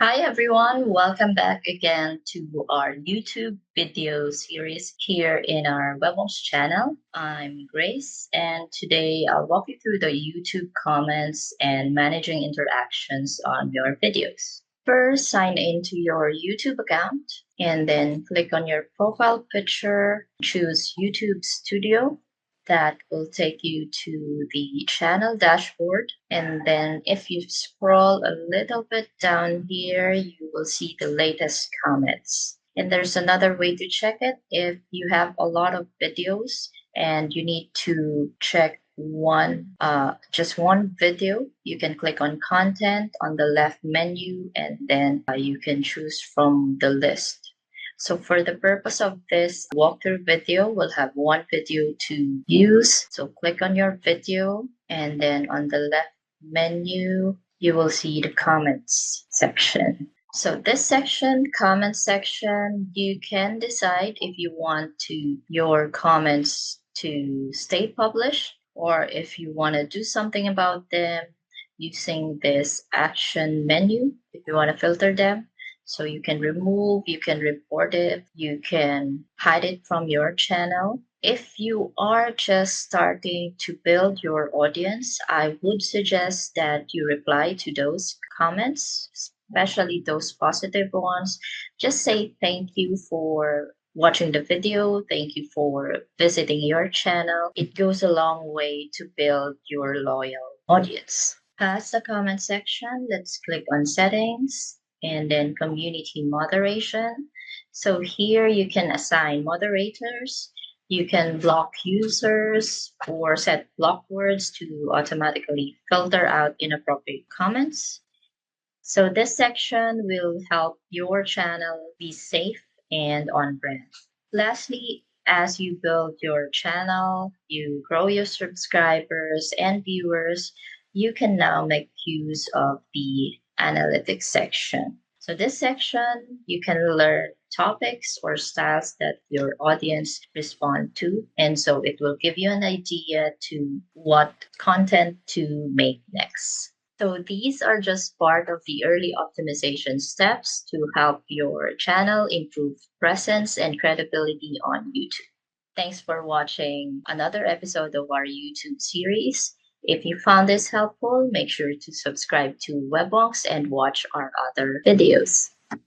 Hi everyone, welcome back again to our YouTube video series here in our Wonks channel. I'm Grace and today I'll walk you through the YouTube comments and managing interactions on your videos. First, sign into your YouTube account and then click on your profile picture, choose YouTube Studio. That will take you to the channel dashboard. And then if you scroll a little bit down here, you will see the latest comments. And there's another way to check it. If you have a lot of videos and you need to check just one video, you can click on content on the left menu and then you can choose from the list. So for the purpose of this walkthrough video, we'll have one video to use. So click on your video and then on the left menu, you will see the comments section. So this section, comment section, you can decide if you want your comments to stay published or if you want to do something about them using this action menu, if you want to filter them. So you can remove, you can report it, you can hide it from your channel. If you are just starting to build your audience, I would suggest that you reply to those comments, especially those positive ones. Just say thank you for watching the video. Thank you for visiting your channel. It goes a long way to build your loyal audience. Past the comment section, let's click on settings and then community moderation. So here you can assign moderators, you can block users or set block words to automatically filter out inappropriate comments. So this section will help your channel be safe and on brand. Lastly, as you build your channel, you grow your subscribers and viewers, you can now make use of the analytics section. So this section, you can learn topics or styles that your audience respond to. And so it will give you an idea to what content to make next. So these are just part of the early optimization steps to help your channel improve presence and credibility on YouTube. Thanks for watching another episode of our YouTube series. If you found this helpful, make sure to subscribe to Wonks and watch our other videos.